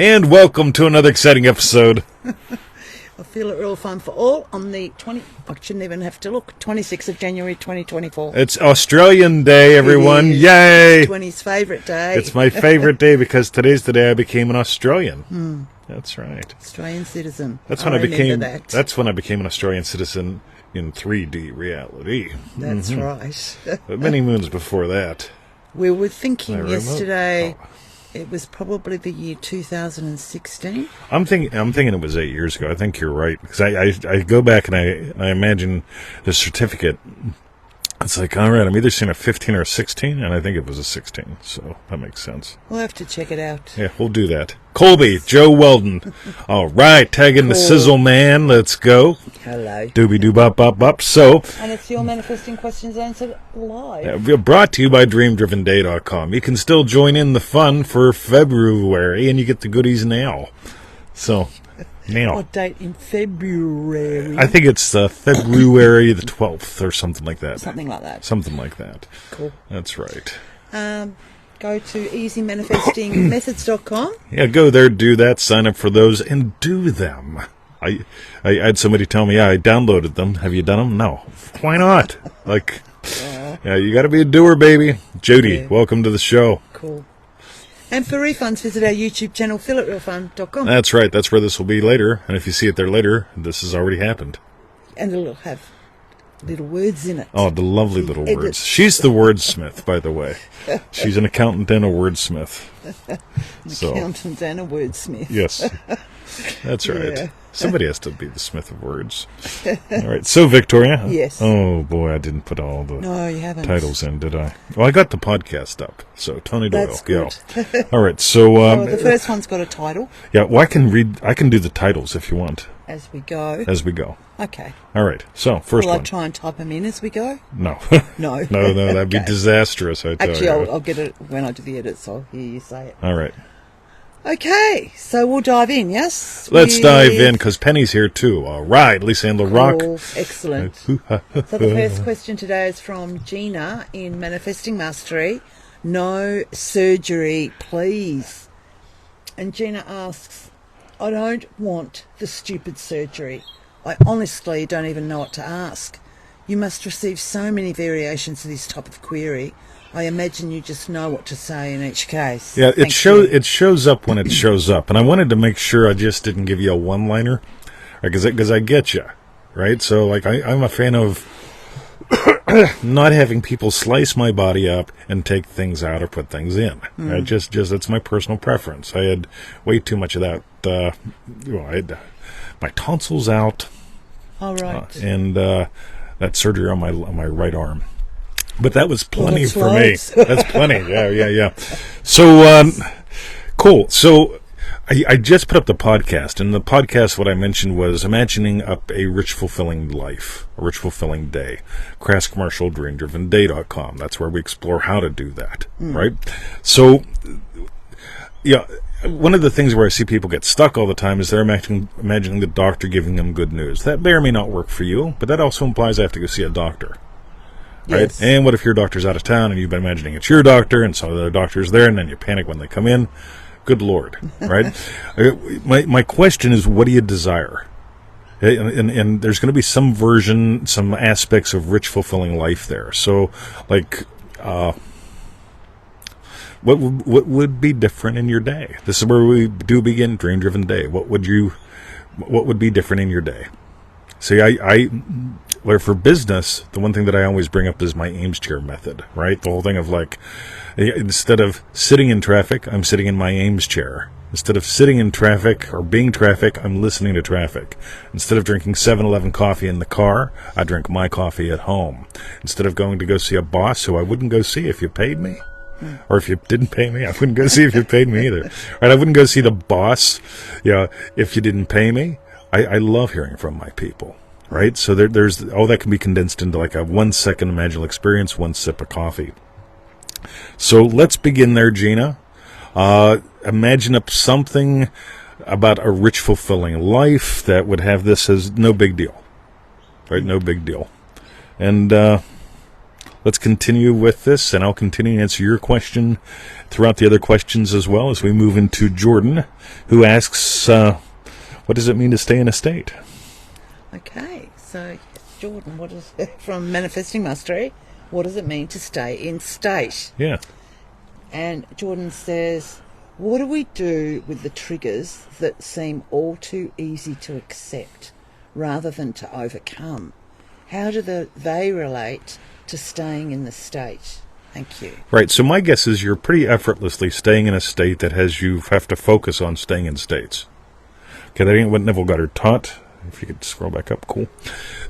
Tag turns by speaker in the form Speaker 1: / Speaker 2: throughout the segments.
Speaker 1: And welcome to another exciting episode.
Speaker 2: I feel it real fun for all on the I shouldn't even have to look, 26th of January 2024.
Speaker 1: It's Australian Day, everyone. Yay!
Speaker 2: It's 20's favourite day.
Speaker 1: It's my favourite day because today's the day I became an Australian. That's right.
Speaker 2: Australian citizen.
Speaker 1: That's when I became an Australian citizen in 3D reality.
Speaker 2: That's right.
Speaker 1: But many moons before that.
Speaker 2: We were thinking yesterday it was probably the year 2016.
Speaker 1: I'm thinking it was 8 years ago. I think you're right because I go back and I imagine the certificate. It's like, all right, I'm either seeing a 15 or a 16, and I think it was a 16, so that makes sense.
Speaker 2: We'll have to check it out.
Speaker 1: Yeah, we'll do that. Colby, Joe Weldon. All right, tagging the sizzle man. Let's go.
Speaker 2: Hello.
Speaker 1: Doobie-doo-bop-bop-bop. So,
Speaker 2: and it's your manifesting questions answered live.
Speaker 1: Brought to you by DreamDrivenDay.com. You can still join in the fun for February, and you get the goodies now. So, now.
Speaker 2: What date in February?
Speaker 1: I think it's February the 12th or something like that.
Speaker 2: Something like that.
Speaker 1: Something like that.
Speaker 2: Cool.
Speaker 1: That's right.
Speaker 2: Go to easymanifestingmethods.com.
Speaker 1: Yeah, go there, do that, sign up for those, and do them. I had somebody tell me, I downloaded them. Have you done them? No. Why not? Yeah, you got to be a doer, baby. Jody, welcome to the show.
Speaker 2: Cool. And for refunds, visit our YouTube channel, feelitrealfun.com.
Speaker 1: That's right. That's where this will be later. And if you see it there later, this has already happened.
Speaker 2: And it'll have little words in it.
Speaker 1: Oh, the lovely little words. She's the wordsmith, by the way. She's an accountant and a wordsmith.
Speaker 2: Accountant and a wordsmith.
Speaker 1: Yes. That's right.
Speaker 2: Yeah.
Speaker 1: Somebody has to be the smith of words. All right. So, Victoria.
Speaker 2: Yes.
Speaker 1: Oh, boy, I didn't put all the
Speaker 2: you haven't.
Speaker 1: titles in, did I? Well, I got the podcast up. So, Tony Doyle.
Speaker 2: That's good.
Speaker 1: Yeah. All right. So,
Speaker 2: the first one's got a title.
Speaker 1: Yeah. Well, I can do the titles if you want.
Speaker 2: As we go. Okay.
Speaker 1: All right. So, first
Speaker 2: Will
Speaker 1: one.
Speaker 2: I try and type them in as we go?
Speaker 1: No.
Speaker 2: No.
Speaker 1: No, that'd be disastrous, I tell you.
Speaker 2: Actually, I'll get it when I do the edit, so I'll hear you say it.
Speaker 1: All right.
Speaker 2: Okay, so we'll dive in, yes?
Speaker 1: Let's dive in, because Penny's here, too. All right, Lisa and LaRock.
Speaker 2: Cool. Excellent. So the first question today is from Gina in Manifesting Mastery. No surgery, please. And Gina asks, I don't want the stupid surgery. I honestly don't even know what to ask. You must receive so many variations of this type of query. I imagine you just know what to say in each case.
Speaker 1: Yeah, it shows up when it shows up. And I wanted to make sure I just didn't give you a one-liner, because I get you, right? So, like, I'm a fan of not having people slice my body up and take things out or put things in. Right? Just that's my personal preference. I had way too much of that. I had my tonsils out.
Speaker 2: All right.
Speaker 1: And that surgery on my right arm. But that was plenty for me. That's plenty. Yeah. So, cool. So, I just put up the podcast, and the podcast, what I mentioned was imagining up a rich, fulfilling life, a rich, fulfilling day. Crass commercial, DreamDrivenDay.com. That's where we explore how to do that, right? So, yeah, one of the things where I see people get stuck all the time is they're imagining the doctor giving them good news. That may or may not work for you, but that also implies I have to go see a doctor. Right?
Speaker 2: Yes.
Speaker 1: And what if your doctor's out of town and you've been imagining it's your doctor and so the other doctor's there and then you panic when they come in? Good Lord, right? My question is, what do you desire? And there's going to be some version, some aspects of rich, fulfilling life there. So, like, what would be different in your day? This is where we do begin Dream Driven Day. What would be different in your day? See, where for business, the one thing that I always bring up is my Ames chair method, right? The whole thing of, like, instead of sitting in traffic, I'm sitting in my Ames chair. Instead of sitting in traffic or being traffic, I'm listening to traffic. Instead of drinking 7-Eleven coffee in the car, I drink my coffee at home. Instead of going to go see a boss who I wouldn't go see if you paid me, or if you didn't pay me, I wouldn't go see if you paid me either. Right? I wouldn't go see the boss, if you didn't pay me. I love hearing from my people. Right? So there's all that can be condensed into like a 1 second imaginal experience, one sip of coffee. So let's begin there, Gina. Imagine up something about a rich, fulfilling life that would have this as no big deal. Right? No big deal. And let's continue with this, and I'll continue to answer your question throughout the other questions as well as we move into Jordan, who asks, what does it mean to stay in a state?
Speaker 2: Okay, so Jordan, from Manifesting Mastery, what does it mean to stay in state?
Speaker 1: Yeah.
Speaker 2: And Jordan says, what do we do with the triggers that seem all too easy to accept rather than to overcome? How do they relate to staying in the state? Thank you.
Speaker 1: Right, so my guess is you're pretty effortlessly staying in a state that has you have to focus on staying in states. Okay, that ain't what Neville Goddard taught. If you could scroll back up, cool.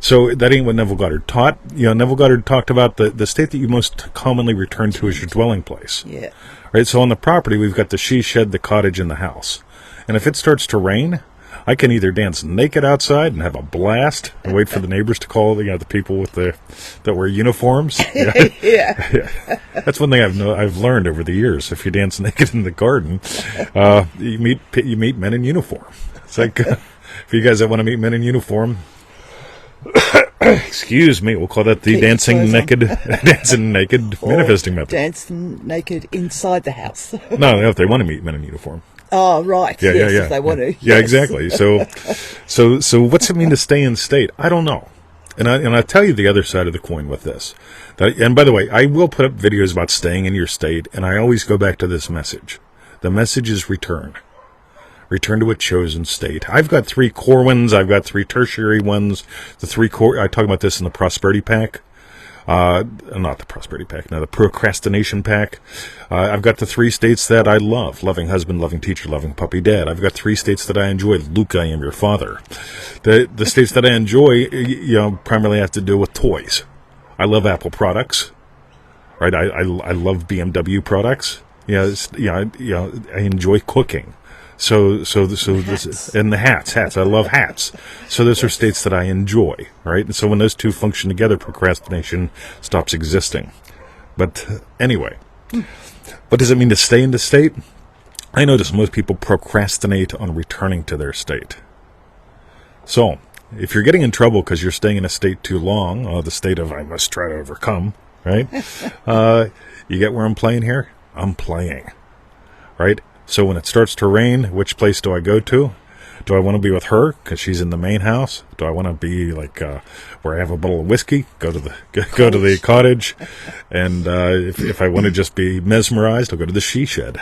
Speaker 1: So that ain't what Neville Goddard taught. Neville Goddard talked about the state that you most commonly return to as your dwelling place.
Speaker 2: Yeah.
Speaker 1: Right, so on the property, we've got the she shed, the cottage, and the house. And if it starts to rain, I can either dance naked outside and have a blast and wait for the neighbors to call, the people with that wear uniforms.
Speaker 2: Yeah.
Speaker 1: That's one thing I've learned over the years. If you dance naked in the garden, you meet men in uniform. It's like, for you guys that want to meet men in uniform, excuse me, we'll call that the dancing naked manifesting method.
Speaker 2: Dancing naked inside the house.
Speaker 1: No, if they want to meet men in uniform.
Speaker 2: Oh, right.
Speaker 1: Yeah.
Speaker 2: If they want to.
Speaker 1: Yeah,
Speaker 2: Yes.
Speaker 1: exactly. So what's it mean to stay in state? I don't know. And I tell you the other side of the coin with this. And by the way, I will put up videos about staying in your state, and I always go back to this message. The message is return. Return to a chosen state. I've got 3 core ones. I've got 3 tertiary ones. The 3 core, I talk about this in the prosperity pack. Not the prosperity pack, no, the procrastination pack. I've got the 3 states that I love. Loving husband, loving teacher, loving puppy dad. I've got 3 states that I enjoy. Luke, I am your father. The states that I enjoy, primarily have to do with toys. I love Apple products. Right? I love BMW products. I enjoy cooking. So this, and the hats. I love hats. So those are states that I enjoy, right? And so when those two function together, procrastination stops existing. But anyway, what does it mean to stay in the state? I notice most people procrastinate on returning to their state. So if you're getting in trouble because you're staying in a state too long, the state of I must try to overcome, right? You get where I'm playing here? I'm playing, right? So when it starts to rain, which place do I go to? Do I want to be with her because she's in the main house? Do I want to be like where I have a bottle of whiskey? Go to the cottage, and if I want to just be mesmerized, I'll go to the she shed.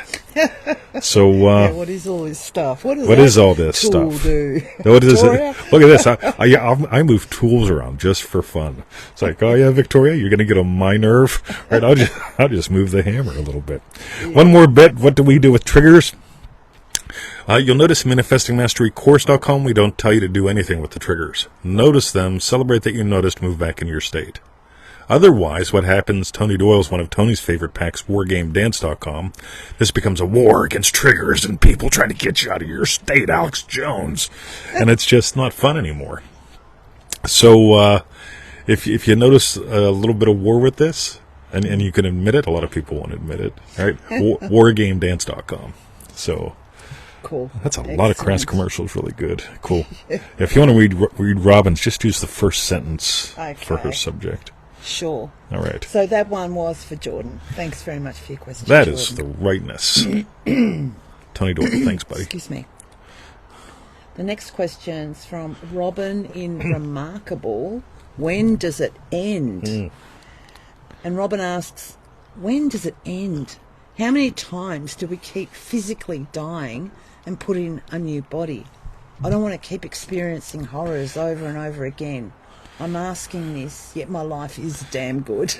Speaker 1: So
Speaker 2: what is all this stuff?
Speaker 1: What is all this
Speaker 2: tool
Speaker 1: stuff?
Speaker 2: Do?
Speaker 1: What is it? Look at this. I move tools around just for fun. It's like, oh yeah, Victoria, you're going to get on my nerve, right? I'll just move the hammer a little bit. Yeah. One more bit. What do we do with triggers? You'll notice ManifestingMasteryCourse.com, we don't tell you to do anything with the triggers. Notice them, celebrate that you noticed, move back in your state. Otherwise, what happens, Tony Doyle's one of Tony's favorite packs, WarGameDance.com. This becomes a war against triggers and people trying to get you out of your state, Alex Jones. And it's just not fun anymore. So, if you notice a little bit of war with this, and you can admit it, a lot of people won't admit it, right? WarGameDance.com. So...
Speaker 2: Cool.
Speaker 1: That's a lot of crass commercials. Really good. Cool. If you want to read Robin's, just use the first sentence for her subject.
Speaker 2: Sure.
Speaker 1: All right.
Speaker 2: So that one was for Jordan. Thanks very much for your question.
Speaker 1: That
Speaker 2: Jordan.
Speaker 1: is the rightness. Tony Doyle, thanks, buddy.
Speaker 2: Excuse me. The next question's from Robin in Remarkable. When does it end? And Robin asks, when does it end? How many times do we keep physically dying and put in a new body? I don't want to keep experiencing horrors over and over again. I'm asking this, yet my life is damn good.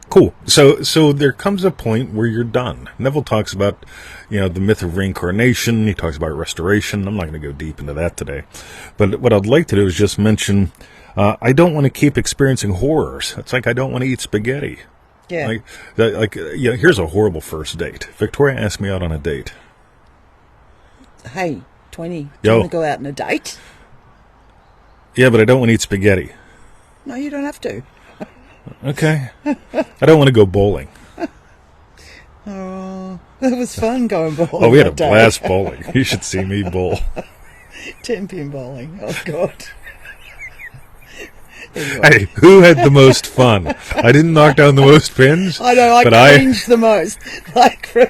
Speaker 1: Cool. So there comes a point where you're done. Neville talks about, the myth of reincarnation. He talks about restoration. I'm not going to go deep into that today. But what I'd like to do is just mention, I don't want to keep experiencing horrors. It's like I don't want to eat spaghetti.
Speaker 2: Yeah.
Speaker 1: Here's a horrible first date. Victoria asked me out on a date.
Speaker 2: Hey, 20, do you want to go out on a date?
Speaker 1: Yeah, but I don't want to eat spaghetti.
Speaker 2: No, you don't have to.
Speaker 1: Okay. I don't want to go bowling.
Speaker 2: Oh, it was fun going bowling.
Speaker 1: Oh, we had a blast bowling. You should see me bowl.
Speaker 2: 10-pin bowling. Oh, God.
Speaker 1: Hey, who had the most fun? I didn't knock down the most pins.
Speaker 2: I know, I cringed the most. Like, oh,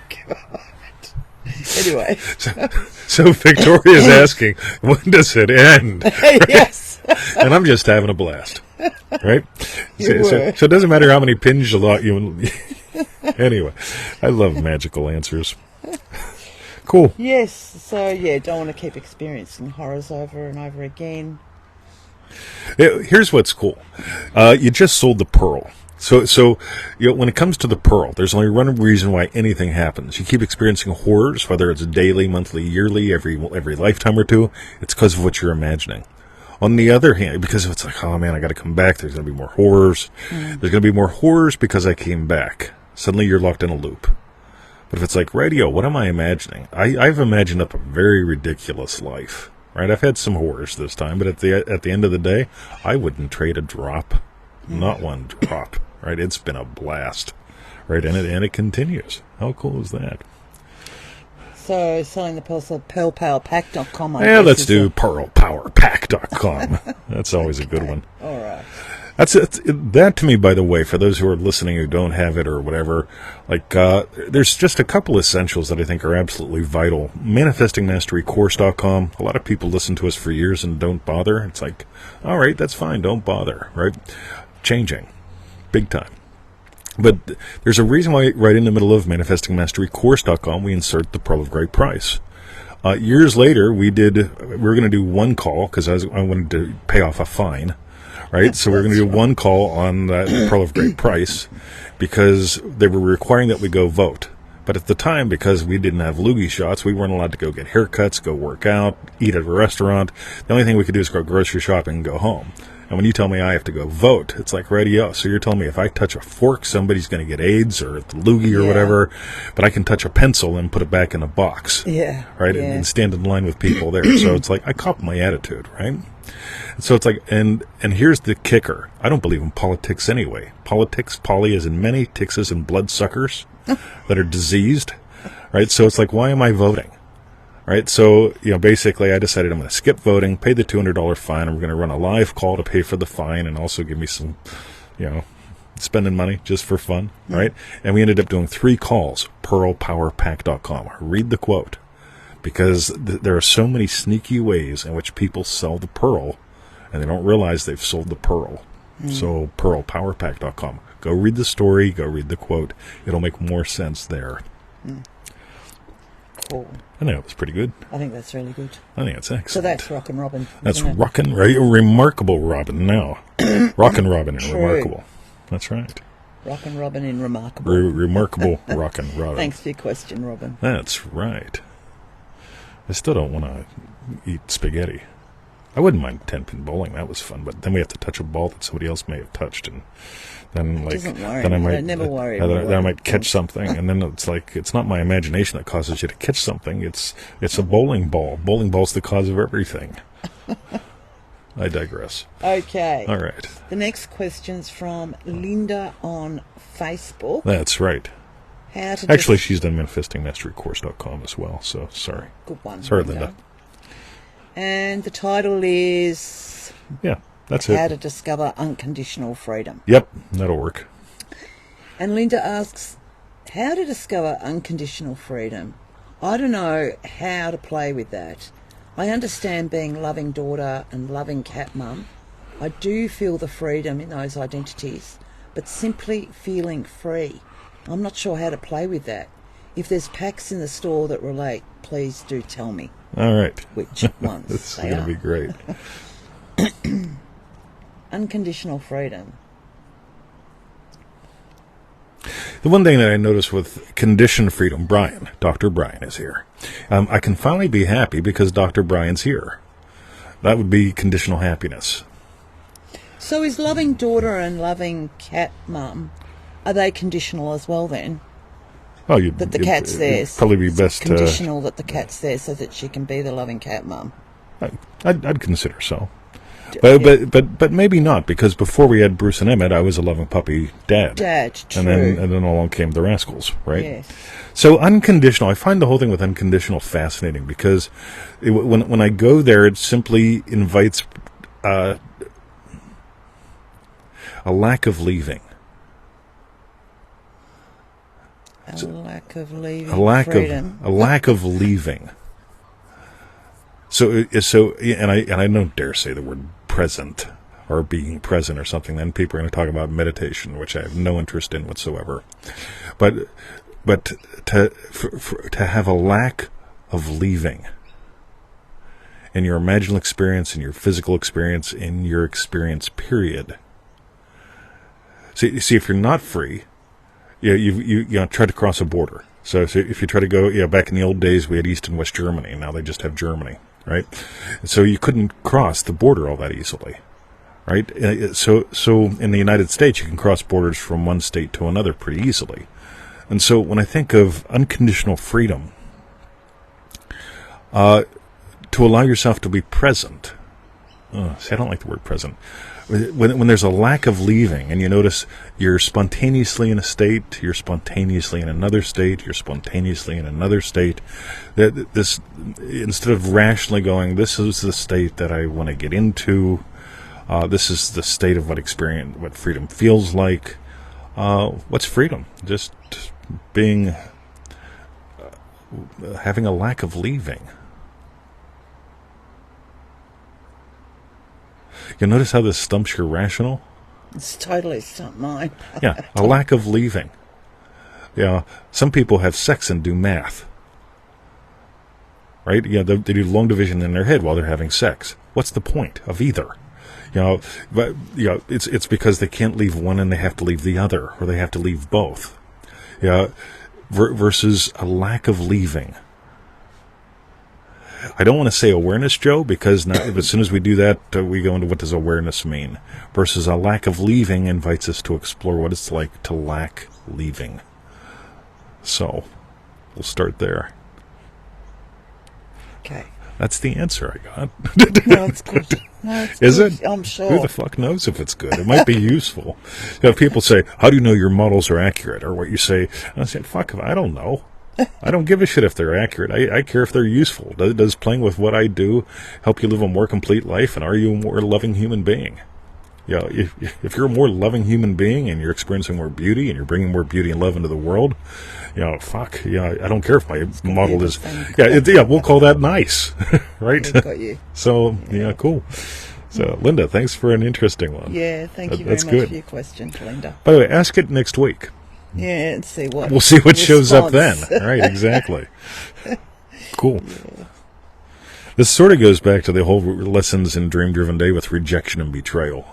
Speaker 2: God. Anyway.
Speaker 1: So Victoria's asking, when does it end?
Speaker 2: Yes.
Speaker 1: And I'm just having a blast. Right? So it doesn't matter how many pins you lot you. Anyway, I love magical answers. Cool.
Speaker 2: Yes. So, yeah, don't want to keep experiencing horrors over and over again.
Speaker 1: Here's what's cool. You just sold the pearl. So when it comes to the pearl, there's only one reason why anything happens. You keep experiencing horrors, whether it's daily, monthly, yearly, every lifetime or two. It's because of what you're imagining. On the other hand, because it's like, oh man, I got to come back. There's going to be more horrors. There's going to be more horrors because I came back. Suddenly you're locked in a loop. But if it's like radio, what am I imagining? I've imagined up a very ridiculous life. Right? I've had some horrors this time, but at the end of the day, I wouldn't trade a drop. Not one drop. Right? It's been a blast. Right? And it continues. How cool is that? So
Speaker 2: selling the pearls at pearlpowerpack.com.
Speaker 1: Yeah, let's do pearlpowerpack.com. That's always a good one.
Speaker 2: All right.
Speaker 1: That to me, by the way, for those who are listening who don't have it or whatever, like there's just a couple essentials that I think are absolutely vital. ManifestingMasteryCourse.com. A lot of people listen to us for years and don't bother. It's like, all right, that's fine, don't bother, right? Changing, big time. But there's a reason why right in the middle of ManifestingMasteryCourse.com we insert the Pearl of Great Price. Years later, we were going to do one call because I wanted to pay off a fine. Right, so we're going to do one call on that Pearl of Great Price because they were requiring that we go vote. But at the time, because we didn't have loogie shots, we weren't allowed to go get haircuts, go work out, eat at a restaurant. The only thing we could do is go grocery shopping and go home. And when you tell me I have to go vote, it's like radio. So you're telling me if I touch a fork, somebody's going to get AIDS or the loogie or whatever, but I can touch a pencil and put it back in a box.
Speaker 2: Yeah.
Speaker 1: Right? And stand in line with people there. So it's like, I cop my attitude, right? So it's like, and here's the kicker. I don't believe in politics anyway. Politics, poly is in many, ticks is in bloodsuckers that are diseased, right? So it's like, why am I voting? Right? So, basically I decided I'm going to skip voting, pay the $200 fine. I'm going to run a live call to pay for the fine and also give me some, spending money just for fun, right? And we ended up doing 3 calls, pearlpowerpack.com. Read the quote. Because there are so many sneaky ways in which people sell the pearl, and they don't realize they've sold the pearl. So, pearlpowerpack.com. Go read the story, go read the quote. It'll make more sense there.
Speaker 2: Cool.
Speaker 1: I think that was pretty good.
Speaker 2: I think that's really good.
Speaker 1: I think it's excellent.
Speaker 2: So that's Rockin' Robin.
Speaker 1: That's Rockin', right? Remarkable Robin now. Rockin' Robin and Remarkable. That's right.
Speaker 2: Rockin' Robin and Remarkable.
Speaker 1: Remarkable Rockin' Robin.
Speaker 2: Thanks for your question, Robin.
Speaker 1: That's right. I still don't want to eat spaghetti. I wouldn't mind 10-pin bowling. That was fun. But then we have to touch a ball that somebody else may have touched. And then,
Speaker 2: never worry.
Speaker 1: Then I might catch something. And then it's like, it's not my imagination that causes you to catch something. It's a bowling ball. Bowling ball's the cause of everything. I digress.
Speaker 2: Okay.
Speaker 1: All right.
Speaker 2: The next question's from Linda on Facebook.
Speaker 1: That's right. Actually, she's done ManifestingMasteryCourse.com as well, so sorry.
Speaker 2: Good one.
Speaker 1: Sorry, Linda.
Speaker 2: And the title is...
Speaker 1: Yeah, that's it.
Speaker 2: How to Discover Unconditional Freedom.
Speaker 1: Yep, that'll work.
Speaker 2: And Linda asks, how to discover unconditional freedom? I don't know how to play with that. I understand being loving daughter and loving cat mum. I do feel the freedom in those identities, but simply feeling free. I'm not sure how to play with that. If there's packs in the store that relate, please do tell me.
Speaker 1: All right.
Speaker 2: Which ones?
Speaker 1: This is going to be great.
Speaker 2: Unconditional freedom.
Speaker 1: The one thing that I noticed with conditioned freedom, Dr. Brian is here. I can finally be happy because Dr. Brian's here. That would be conditional happiness.
Speaker 2: So is loving daughter and loving cat mum, are they conditional as well then?
Speaker 1: Oh,
Speaker 2: that the cat's there.
Speaker 1: Probably be best
Speaker 2: conditional that the cat's there so that she can be the loving cat mum.
Speaker 1: I'd consider so, but maybe not, because before we had Bruce and Emmett, I was a loving puppy dad.
Speaker 2: True.
Speaker 1: And then along came the Rascals, right?
Speaker 2: Yes.
Speaker 1: So unconditional, I find the whole thing with unconditional fascinating because when I go there, it simply invites a lack of leaving.
Speaker 2: A lack of leaving.
Speaker 1: A lack of leaving. So, and I don't dare say the word present or being present or something. Then people are going to talk about meditation, which I have no interest in whatsoever. But to have a lack of leaving in your imaginal experience, in your physical experience, in your experience period. See, if you're not free, you try to cross a border. So if you try to go, back in the old days we had East and West Germany. Now they just have Germany, right? So you couldn't cross the border all that easily, right? So in the United States you can cross borders from one state to another pretty easily. And so when I think of unconditional freedom, to allow yourself to be present. See, I don't like the word present. When there's a lack of leaving, and you notice you're spontaneously in a state, you're spontaneously in another state, you're spontaneously in another state, that this, instead of rationally going, this is the state that I want to get into, this is the state of what freedom feels like. What's freedom? Just being, having a lack of leaving. You notice how this stumps your rational?
Speaker 2: It's totally stumped mine.
Speaker 1: Yeah, a lack of leaving. Yeah, some people have sex and do math. Right? Yeah, they do long division in their head while they're having sex. What's the point of either? But it's because they can't leave one and they have to leave the other, or they have to leave both. Yeah, versus a lack of leaving. I don't want to say awareness, Joe, because now, as soon as we do that, we go into what does awareness mean. Versus a lack of leaving invites us to explore what it's like to lack leaving. So, we'll start there.
Speaker 2: Okay.
Speaker 1: That's the answer I got.
Speaker 2: No, it's good. No, it's
Speaker 1: Is
Speaker 2: good.
Speaker 1: it?
Speaker 2: I'm sure.
Speaker 1: Who the fuck knows if it's good? It might be useful. People say, how do you know your models are accurate? Or what you say. And I said, fuck, I don't know. I don't give a shit if they're accurate. I care if they're useful. Does playing with what I do help you live a more complete life? And are you a more loving human being? If you're a more loving human being and you're experiencing more beauty and you're bringing more beauty and love into the world, I don't care if my model is... we'll call that nice, right?
Speaker 2: Yeah, got you.
Speaker 1: So, cool. So, Linda, thanks for an interesting one.
Speaker 2: Yeah, thank you very much for your question, Linda.
Speaker 1: By the way, ask it next week.
Speaker 2: Yeah, and see what...
Speaker 1: We'll see what shows up then. Right, exactly. Cool. Yeah. This sort of goes back to the whole lessons in Dream Driven Day with rejection and betrayal.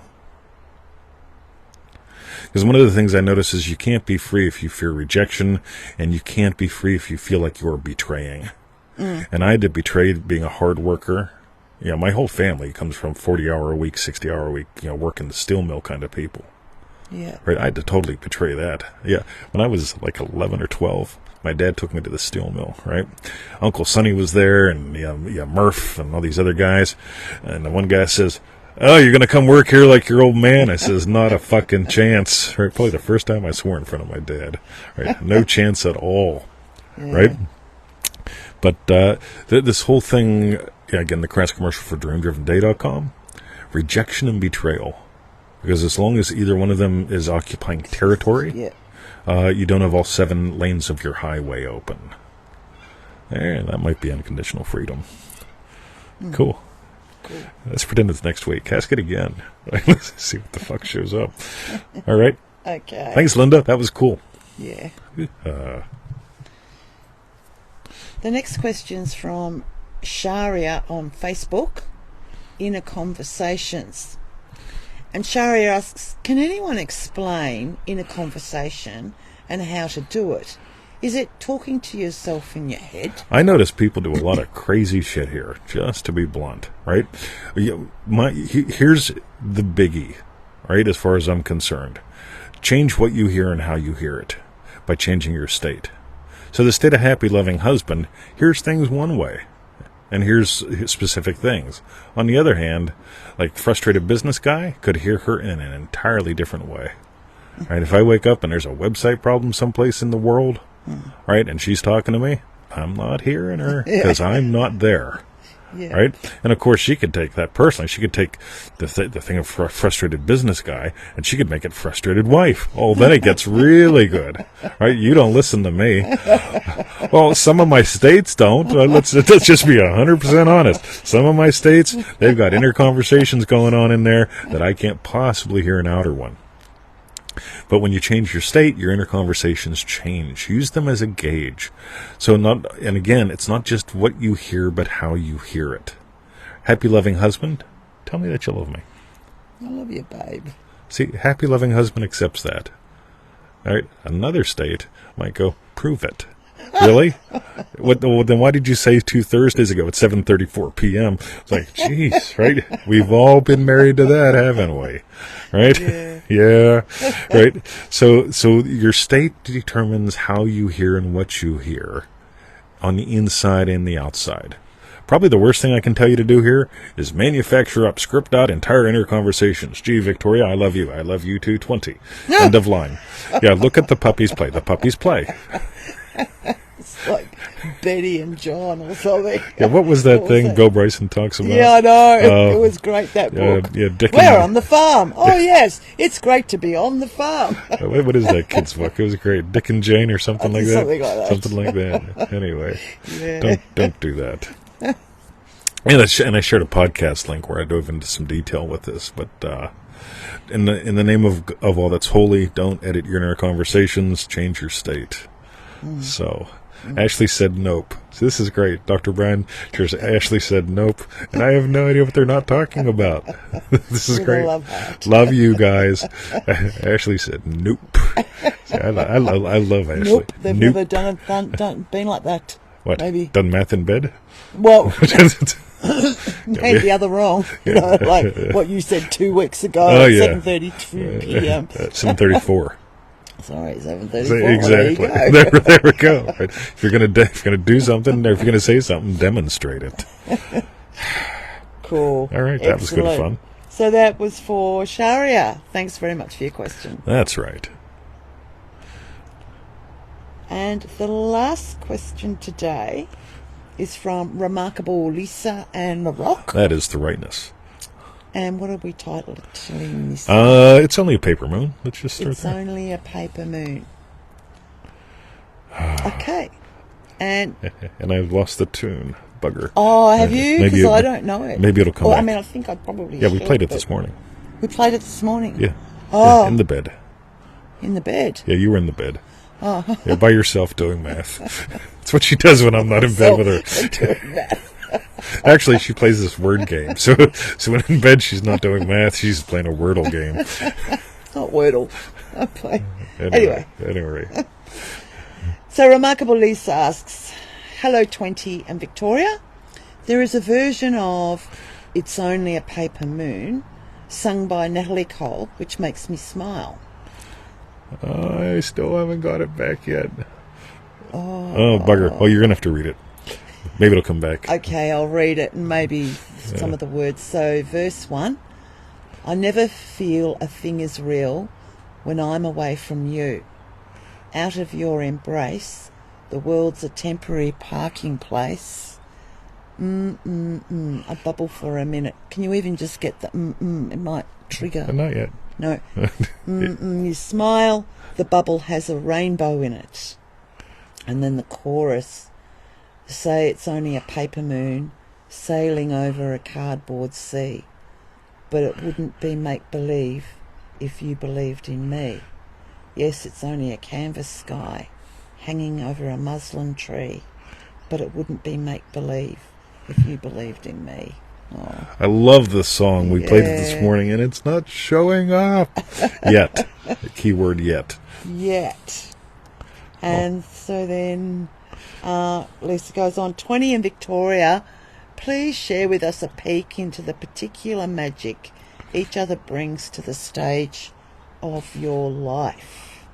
Speaker 1: Because one of the things I notice is you can't be free if you fear rejection, and you can't be free if you feel like you're betraying. And I had to betray being a hard worker. My whole family comes from 40-hour-a-week, 60-hour-a-week, working the steel mill kind of people.
Speaker 2: Yeah.
Speaker 1: Right, I had to totally betray that. Yeah, when I was like 11 or 12, my dad took me to the steel mill, right? Uncle Sonny was there, and Murph and all these other guys. And the one guy says, oh, you're going to come work here like your old man? I says, not a fucking chance. Right, probably the first time I swore in front of my dad. Right, no chance at all. Yeah. Right? But this whole thing, again, the crass commercial for DreamDrivenDay.com, rejection and betrayal. Because as long as either one of them is occupying territory, you don't have all 7 lanes of your highway open. And that might be unconditional freedom. Cool. Let's pretend it's next week. Ask it again. Let's see what the fuck shows up. All right.
Speaker 2: Okay.
Speaker 1: Thanks, Linda. That was cool.
Speaker 2: Yeah. The next question's from Sharia on Facebook, Inner Conversations. And Sharia asks, can anyone explain inner conversation and how to do it? Is it talking to yourself in your head?
Speaker 1: I notice people do a lot of crazy shit here, just to be blunt, right? Here's the biggie, right, as far as I'm concerned. Change what you hear and how you hear it by changing your state. So the state of happy, loving husband hears things one way. And here's specific things. On the other hand, like frustrated business guy could hear her in an entirely different way. Right? If I wake up and there's a website problem someplace in the world, right, and she's talking to me, I'm not hearing her because I'm not there.
Speaker 2: Yeah.
Speaker 1: Right? And of course, she could take that personally. She could take the thing of frustrated business guy, and she could make it frustrated wife. Oh, then it gets really good. Right? You don't listen to me. Well, some of my states don't. Let's just be 100% honest. Some of my states, they've got inner conversations going on in there that I can't possibly hear an outer one. But when you change your state, your inner conversations change. Use them as a gauge. And again, it's not just what you hear, but how you hear it. Happy, loving husband, tell me that you love me.
Speaker 2: I love you, babe.
Speaker 1: See, happy, loving husband accepts that. All right, another state might go, prove it. Really? Then why did you say 2 Thursdays ago at 7:34 p.m.? It's like, geez, right? We've all been married to that, haven't we? Right? Yeah. Right? So your state determines how you hear and what you hear on the inside and the outside. Probably the worst thing I can tell you to do here is manufacture up, script out entire inner conversations. Gee, Victoria, I love you. I love you too, 20. End of line. Yeah, look at the puppies play. The puppies play.
Speaker 2: It's like Betty and John or something.
Speaker 1: Yeah, what was that thing Bill Bryson talks about?
Speaker 2: Yeah, I know. It was great, that book.
Speaker 1: Yeah, Dick
Speaker 2: We're on the farm. Oh, yes. It's great to be on the farm.
Speaker 1: What is that kid's book? It was great. Dick and Jane or something like that?
Speaker 2: Something like that.
Speaker 1: Something like that. Anyway,
Speaker 2: Yeah.
Speaker 1: don't do that. And I shared a podcast link where I dove into some detail with this, but in the name of all that's holy, don't edit your inner conversations, change your state. So Ashley said nope. So this is great. Dr. Brian, Ashley said nope, and I have no idea what they're not talking about. This is great. Love you guys. Ashley said nope. See, I love Ashley.
Speaker 2: Nope, they've never been like that.
Speaker 1: What?
Speaker 2: Maybe
Speaker 1: done math in bed?
Speaker 2: Well, maybe the other wrong. You know, like what you said 2 weeks ago at 7:32 p.m.
Speaker 1: 7:34.
Speaker 2: Sorry, 7:34.
Speaker 1: Exactly. There we go. Right. If you're gonna do something, or if you're gonna say something, demonstrate it.
Speaker 2: Cool.
Speaker 1: All right, that was good fun.
Speaker 2: So that was for Sharia. Thanks very much for your question.
Speaker 1: That's right.
Speaker 2: And the last question today is from Remarkable Lisa and the Rock.
Speaker 1: That is the rightness.
Speaker 2: And what have we titled it?
Speaker 1: It's only a paper moon. Let's just start
Speaker 2: It's
Speaker 1: there.
Speaker 2: only a paper moon. Okay. And
Speaker 1: I've lost the tune. Bugger.
Speaker 2: Oh, have you? Because I don't know it.
Speaker 1: Maybe it'll come back.
Speaker 2: I mean, I think I probably
Speaker 1: we played it this morning.
Speaker 2: We played it this morning?
Speaker 1: Yeah.
Speaker 2: Oh.
Speaker 1: In the bed.
Speaker 2: In the bed?
Speaker 1: Yeah, you were in the bed.
Speaker 2: Oh.
Speaker 1: Yeah, by yourself doing math. That's what she does when I'm not in bed with her.
Speaker 2: Doing math.
Speaker 1: Actually, she plays this word game. So when in bed, she's not doing math. She's playing a Wordle game.
Speaker 2: Not Wordle. I play.
Speaker 1: Anyway.
Speaker 2: So Remarkable Lisa asks, hello 20 and Victoria. There is a version of It's Only a Paper Moon sung by Natalie Cole, which makes me smile.
Speaker 1: I still haven't got it back yet. Oh, bugger. Well, you're going to have to read it. Maybe it'll come back.
Speaker 2: Okay, I'll read it and maybe some of the words. So, verse 1. I never feel a thing is real when I'm away from you. Out of your embrace, the world's a temporary parking place. I bubble for a minute. Can you even just get the It might trigger.
Speaker 1: Not yet.
Speaker 2: No. You smile, the bubble has a rainbow in it. And then the chorus. Say it's only a paper moon sailing over a cardboard sea, but it wouldn't be make-believe if you believed in me. Yes, it's only a canvas sky hanging over a muslin tree, but it wouldn't be make-believe if you believed in me. Oh.
Speaker 1: I love this song. We played it this morning, and it's not showing up yet. The keyword yet.
Speaker 2: Yet. And so then Lisa goes on, 20 in Victoria, please share with us a peek into the particular magic each other brings to the stage of your life.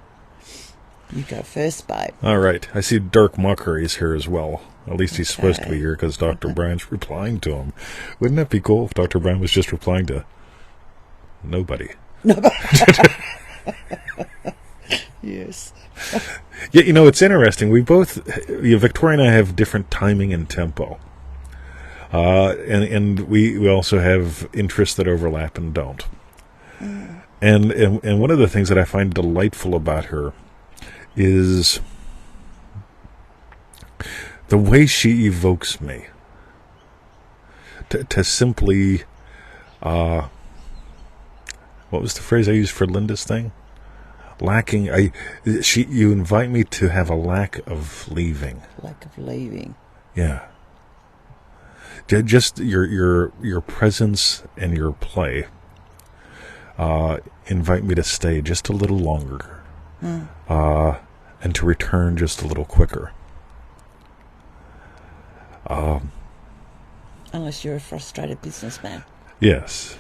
Speaker 2: You go first, babe.
Speaker 1: All right. I see Dirk Mockery is here as well. At least he's supposed to be here because Dr. Brian's replying to him. Wouldn't that be cool if Dr. Brian was just replying to nobody?
Speaker 2: Yes.
Speaker 1: Yeah, you know, it's interesting. We both, Victoria and I have different timing and tempo. And we also have interests that overlap and don't. And one of the things that I find delightful about her is the way she evokes me. To simply, what was the phrase I used for Linda's thing? You invite me to have a lack of leaving.
Speaker 2: Lack of leaving.
Speaker 1: Yeah. Just your presence and your play invite me to stay just a little longer, and to return just a little quicker.
Speaker 2: Unless you're a frustrated businessman.
Speaker 1: Yes.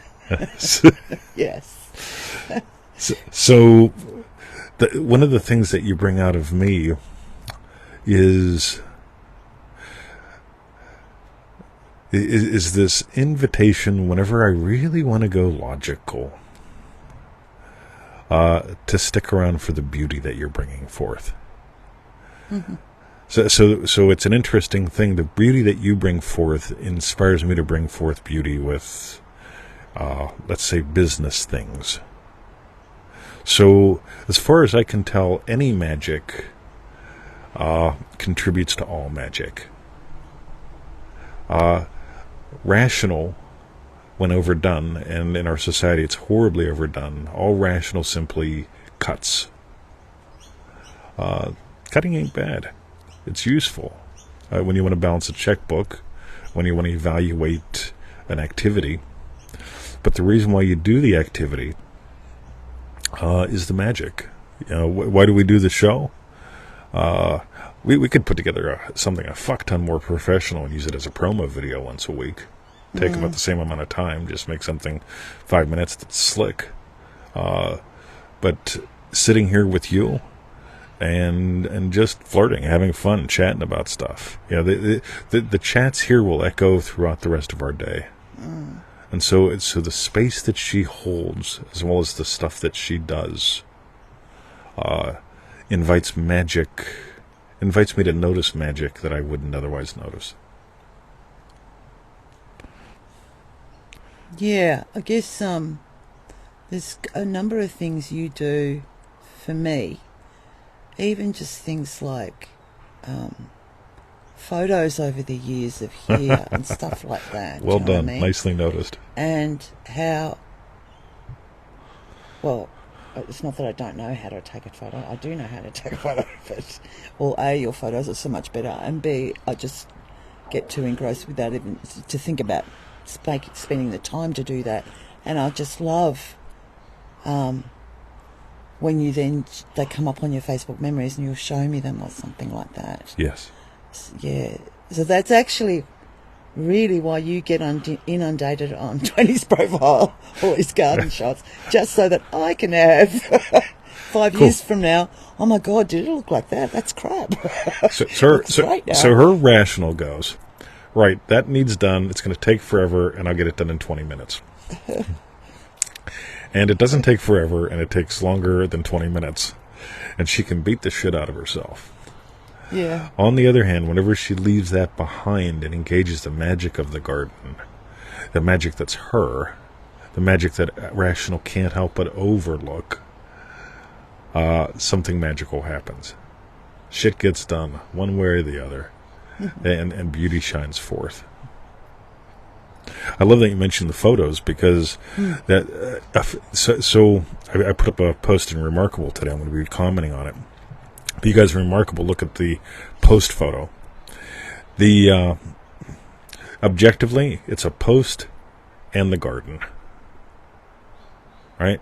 Speaker 2: Yes.
Speaker 1: So one of the things that you bring out of me is this invitation whenever I really want to go logical, to stick around for the beauty that you're bringing forth. Mm-hmm. So it's an interesting thing. The beauty that you bring forth inspires me to bring forth beauty with, let's say, business things. So as far as I can tell, any magic contributes to all magic. Rational, when overdone, and in our society it's horribly overdone, all rational simply cuts. Cutting ain't bad. It's useful when you want to balance a checkbook, when you want to evaluate an activity. But the reason why you do the activity is the magic. Why do we do the show? We could put together something a fuck ton more professional and use it as a promo video once a week. Take about the same amount of time, just make something 5 minutes that's slick. But sitting here with you and just flirting, having fun, chatting about stuff. The chats here will echo throughout the rest of our day. And so the space that she holds, as well as the stuff that she does, invites me to notice magic that I wouldn't otherwise notice.
Speaker 2: Yeah, I guess there's a number of things you do for me. Even just things like photos over the years of here and stuff like that.
Speaker 1: Well done.
Speaker 2: I mean?
Speaker 1: Nicely noticed.
Speaker 2: And how, well, it's not that I don't know how to take a photo. I do know how to take a photo of it. Well, A, your photos are so much better. And B, I just get too engrossed with that even to think about spending the time to do that. And I just love when they come up on your Facebook memories and you'll show me them or something like that.
Speaker 1: Yes.
Speaker 2: Yeah. So that's actually really why you get inundated on Tony's profile, all his garden shots, just so that I can have 5 years from now, oh my God, did it look like that? That's crap.
Speaker 1: So her rational goes, right, that needs done, it's going to take forever, and I'll get it done in 20 minutes. And it doesn't take forever, and it takes longer than 20 minutes. And she can beat the shit out of herself.
Speaker 2: Yeah.
Speaker 1: On the other hand, whenever she leaves that behind and engages the magic of the garden, the magic that's her, the magic that rational can't help but overlook, something magical happens. Shit gets done, one way or the other, and beauty shines forth. I love that you mentioned the photos because that. So I put up a post in Remarkable today. I'm going to be commenting on it. But you guys are Remarkable. Look at the post photo. The objectively, it's a post and the garden. Right?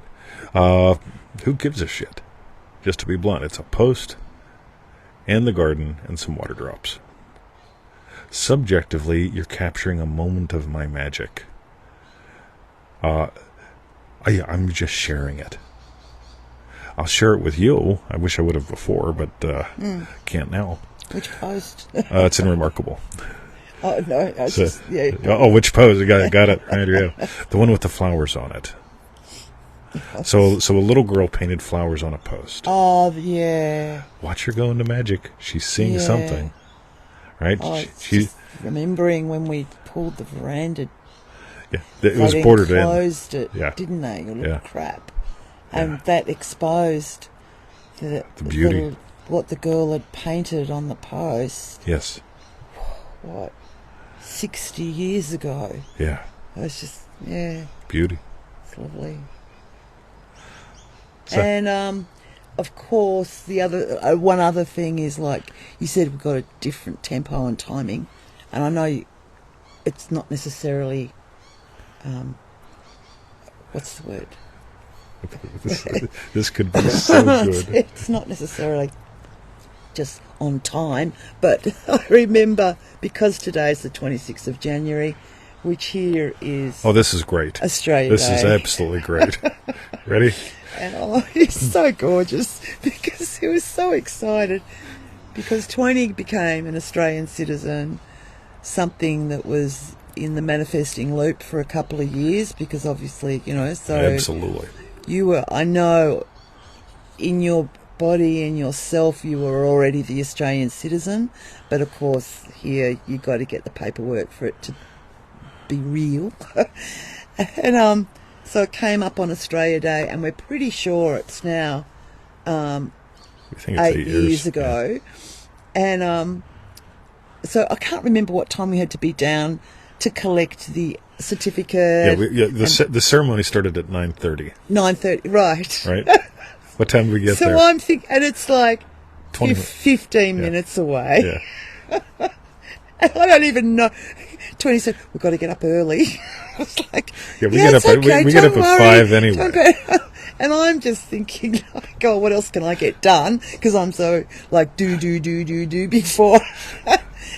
Speaker 1: Who gives a shit? Just to be blunt, it's a post and the garden and some water drops. Subjectively, you're capturing a moment of my magic. I'm just sharing it. I'll share it with you. I wish I would have before, but can't now.
Speaker 2: Which post?
Speaker 1: It's in Remarkable.
Speaker 2: Oh, no.
Speaker 1: Oh, which pose? Got it. Right here. The one with the flowers on it. So a little girl painted flowers on a post.
Speaker 2: Oh, yeah.
Speaker 1: Watch her go into magic. She's seeing something. right?
Speaker 2: Oh, just remembering when we pulled the veranda.
Speaker 1: Yeah, it was bordered in.
Speaker 2: Closed it,
Speaker 1: Yeah.
Speaker 2: didn't they? You little
Speaker 1: Yeah.
Speaker 2: crap. And that exposed the
Speaker 1: beauty.
Speaker 2: what the girl had painted on the post.
Speaker 1: Yes.
Speaker 2: What? 60 years ago.
Speaker 1: Yeah.
Speaker 2: It was just, yeah.
Speaker 1: Beauty.
Speaker 2: It's lovely.
Speaker 1: So,
Speaker 2: And, of course, the other one other thing is, like you said, we've got a different tempo and timing. And I know it's not necessarily, what's the word?
Speaker 1: this could be so good.
Speaker 2: It's not necessarily just on time, but I remember, because today is the 26th of January, which here is
Speaker 1: Oh, this is great.
Speaker 2: Australia
Speaker 1: This
Speaker 2: Day.
Speaker 1: is absolutely great. Ready?
Speaker 2: And he's so gorgeous because he was so excited because Tony became an Australian citizen, something that was in the manifesting loop for a couple of years because obviously, so
Speaker 1: Absolutely.
Speaker 2: you were, I know, in your body and yourself, you were already the Australian citizen, but of course here you got to get the paperwork for it to be real. And so it came up on Australia Day, and we're pretty sure it's now
Speaker 1: We think it's
Speaker 2: 8 years ago. Yeah. And so I can't remember what time we had to be down to collect the certificate.
Speaker 1: The ceremony started at 9:30.
Speaker 2: 9:30, right?
Speaker 1: Right. What time did we get
Speaker 2: so
Speaker 1: there?
Speaker 2: I'm thinking, and it's like 15
Speaker 1: Yeah.
Speaker 2: minutes away.
Speaker 1: Yeah.
Speaker 2: And I don't even know. 20 said, we've got to get up early. I was like,
Speaker 1: Yeah, we get up.
Speaker 2: Okay,
Speaker 1: We get up
Speaker 2: don't
Speaker 1: at
Speaker 2: worry.
Speaker 1: 5 anyway.
Speaker 2: And I'm just thinking, like, oh, what else can I get done? Because I'm so, like, do before.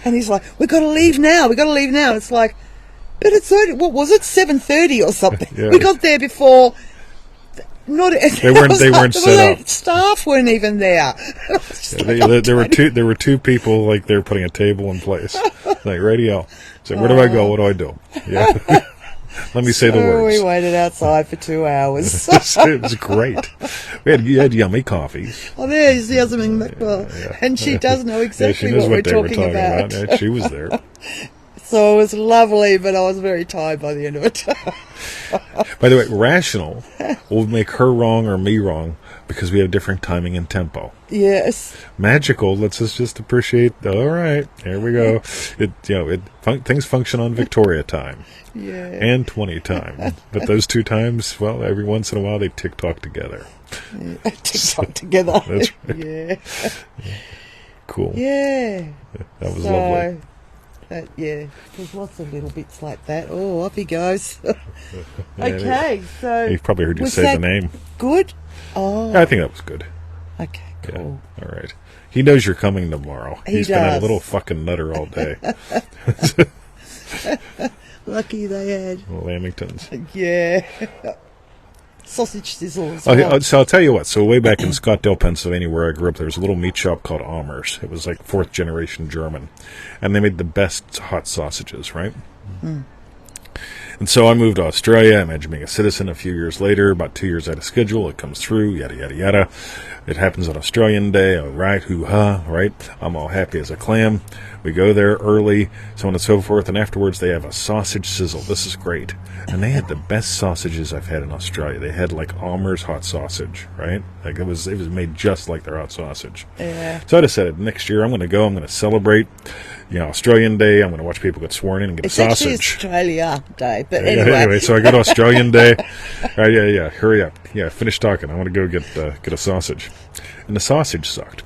Speaker 2: And he's like, we've got to leave now. It's like, but it's only, what was it, 7:30 or something?
Speaker 1: Yeah.
Speaker 2: We got there before.
Speaker 1: They weren't set up.
Speaker 2: Staff weren't even there.
Speaker 1: There were two people, like, they were putting a table in place. Like, radio. So where do I go? What do I do? Yeah. Let me say the words.
Speaker 2: We waited outside for 2 hours.
Speaker 1: It was great. You had yummy coffees.
Speaker 2: Oh, there's Yasmin McWell.
Speaker 1: Yeah.
Speaker 2: And she does know exactly
Speaker 1: she knows
Speaker 2: what we're
Speaker 1: they were
Speaker 2: talking about.
Speaker 1: Yeah, she was there.
Speaker 2: So it was lovely, but I was very tired by the end of it.
Speaker 1: By the way, rational will make her wrong or me wrong because we have different timing and tempo.
Speaker 2: Yes.
Speaker 1: Magical lets us just appreciate. All right, here we go. Things function on Victoria time.
Speaker 2: Yeah.
Speaker 1: And 20 time. But those two times, well, every once in a while they tick-tock together.
Speaker 2: Yeah. TikTok together.
Speaker 1: That's right.
Speaker 2: Yeah.
Speaker 1: Cool.
Speaker 2: Yeah.
Speaker 1: That was lovely.
Speaker 2: There's lots of little bits like that. Oh, off he goes.
Speaker 1: Yeah,
Speaker 2: Okay, so...
Speaker 1: You've probably heard you
Speaker 2: was
Speaker 1: say
Speaker 2: that
Speaker 1: the name.
Speaker 2: good? Oh.
Speaker 1: I think that was good.
Speaker 2: Okay, cool.
Speaker 1: Yeah. All right. He knows you're coming tomorrow.
Speaker 2: He
Speaker 1: He's been a
Speaker 2: does.
Speaker 1: little fucking nutter all day.
Speaker 2: Lucky they had.
Speaker 1: Lamingtons.
Speaker 2: Yeah. Sausage sizzle as well.
Speaker 1: So I'll tell you what. So way back in Scottsdale, Pennsylvania, where I grew up, there was a little meat shop called Almer's. It was like 4th generation German, and they made the best hot sausages, right?
Speaker 2: Mm.
Speaker 1: And so I moved to Australia. I imagine being a citizen a few years later, about 2 years out of schedule. It comes through, yada, yada, yada. It happens on Australian Day. All right, hoo-ha, right? I'm all happy as a clam. We go there early, so on and so forth. And afterwards, they have a sausage sizzle. This is great. And they had the best sausages I've had in Australia. They had, like, Almer's hot sausage, right? Like, it was made just like their hot sausage.
Speaker 2: Yeah.
Speaker 1: So I decided next year I'm going to go. I'm going to celebrate, Australian Day. I'm going to watch people get sworn in and get
Speaker 2: It's
Speaker 1: a
Speaker 2: actually
Speaker 1: sausage.
Speaker 2: Australia Day, but
Speaker 1: Yeah,
Speaker 2: anyway.
Speaker 1: so I go to Australian Day. Yeah. Hurry up. Yeah, finish talking. I want to go get a sausage. And the sausage sucked.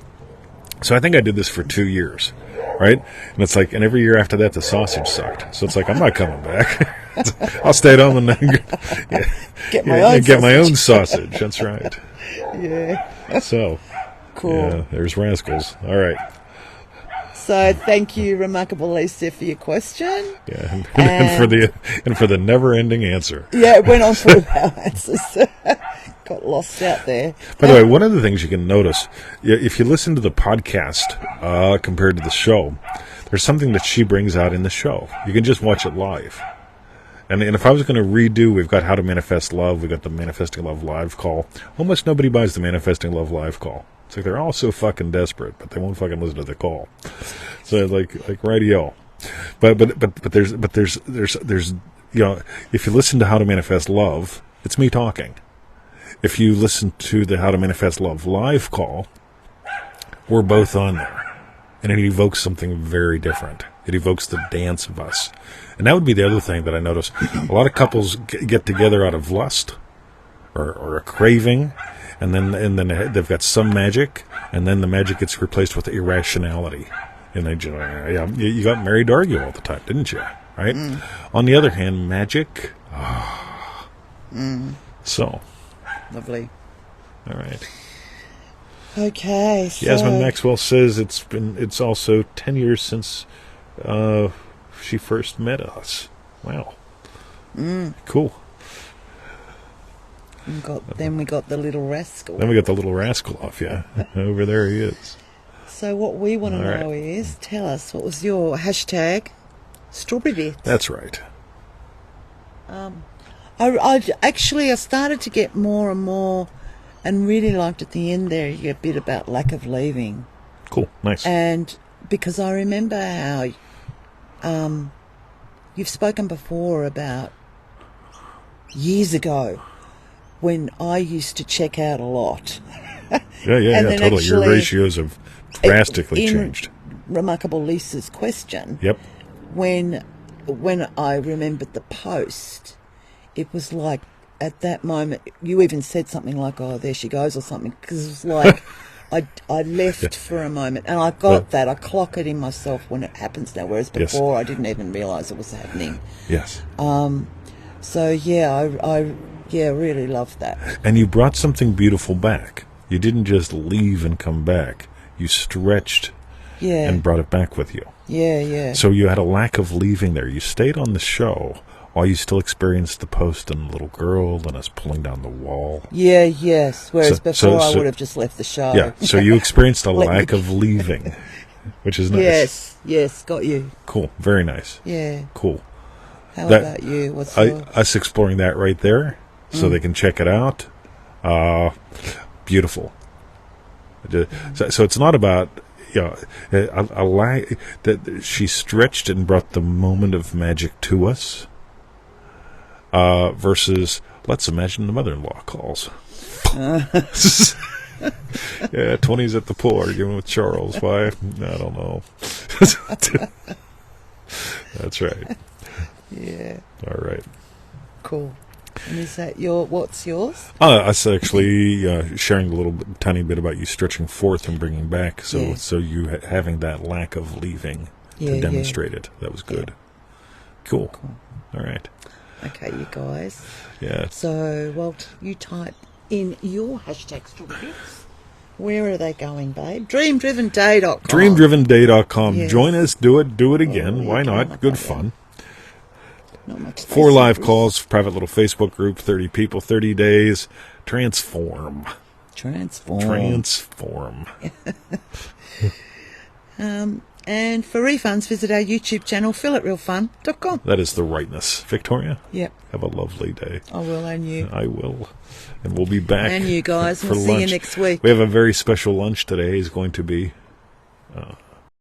Speaker 1: So I think I did this for 2 years, right? And it's like, and every year after that, the sausage sucked. So it's like, I'm not coming back. I'll stay at home and then get my own sausage. That's right.
Speaker 2: Yeah.
Speaker 1: So,
Speaker 2: Cool.
Speaker 1: yeah, there's rascals. All right.
Speaker 2: So thank you, Remarkable Lisa, for your question.
Speaker 1: Yeah, and for the never-ending answer.
Speaker 2: Yeah, it went on for our answers. Got lost out there.
Speaker 1: By the way, one of the things you can notice, if you listen to the podcast compared to the show, there's something that she brings out in the show. You can just watch it live. And if I was going to redo, we've got How to Manifest Love, we've got the Manifesting Love live call. Almost nobody buys the Manifesting Love live call. It's like they're all so fucking desperate, but they won't fucking listen to the call. So like radio. But there's if you listen to How to Manifest Love, it's me talking. If you listen to the How to Manifest Love live call, we're both on there. And it evokes something very different. It evokes the dance of us. And that would be the other thing that I notice. A lot of couples get together out of lust or a craving, and then they've got some magic, and then the magic gets replaced with irrationality. And they just, you got married to argue all the time, didn't you? Right? On the other hand, magic. So.
Speaker 2: Lovely.
Speaker 1: All right.
Speaker 2: Okay. So
Speaker 1: Yasmin Maxwell says it's also 10 years since she first met us. Wow. Cool.
Speaker 2: Then we got the little rascal.
Speaker 1: Then we got the little rascal off, yeah. Over there he is.
Speaker 2: So what we want to know is, tell us, what was your hashtag? Strawberry bits.
Speaker 1: That's right.
Speaker 2: I started to get more and more, and really liked at the end there a bit about lack of leaving.
Speaker 1: Cool, nice.
Speaker 2: And because I remember how you've spoken before about years ago when I used to check out a lot.
Speaker 1: Yeah, totally. Your ratios have drastically changed.
Speaker 2: Remarkable Lisa's question.
Speaker 1: Yep.
Speaker 2: When I remembered the post, it was like, at that moment, you even said something like, "Oh, there she goes," or something, because it was like I left for a moment, and I got that. I clock it in myself when it happens now, whereas before I didn't even realise it was happening.
Speaker 1: Yes.
Speaker 2: So I really loved that.
Speaker 1: And you brought something beautiful back. You didn't just leave and come back. You stretched and brought it back with you.
Speaker 2: Yeah.
Speaker 1: So you had a lack of leaving there. You stayed on the show while you still experienced the post and the little girl and us pulling down the wall.
Speaker 2: Yes. Whereas before I would have just left the show.
Speaker 1: Yeah, so you experienced a lack of leaving, which is nice.
Speaker 2: Yes, got you.
Speaker 1: Cool, very nice.
Speaker 2: Yeah.
Speaker 1: Cool.
Speaker 2: How about you? What's
Speaker 1: us exploring that right there, so they can check it out. Beautiful. So it's not about a lack that she stretched and brought the moment of magic to us. Versus, let's imagine the mother-in-law calls. 20's at the pool arguing with Charles. Why? I don't know. That's right.
Speaker 2: Yeah.
Speaker 1: All right.
Speaker 2: Cool. And is that what's yours?
Speaker 1: Us actually sharing a tiny bit about you stretching forth and bringing back. So you having that lack of leaving to demonstrate it. That was good. Yeah. Cool. All right.
Speaker 2: Okay, you guys.
Speaker 1: Yeah.
Speaker 2: So, Walt, you type in your hashtag strawberry bits. Where are they going, babe? DreamDrivenDay.com.
Speaker 1: DreamDrivenDay.com.
Speaker 2: Yes.
Speaker 1: Join us. Do it again. Why not? Good fun.
Speaker 2: Not much
Speaker 1: 4 live calls, private little Facebook group, 30 people, 30 days. Transform.
Speaker 2: And for refunds, visit our YouTube channel, feelitrealfun.com.
Speaker 1: That is the rightness. Victoria?
Speaker 2: Yep.
Speaker 1: Have a lovely day.
Speaker 2: I will, and you.
Speaker 1: I will. And we'll be back.
Speaker 2: And you guys.
Speaker 1: For
Speaker 2: we'll
Speaker 1: lunch.
Speaker 2: see you next week.
Speaker 1: We have a very special lunch today. It's going to be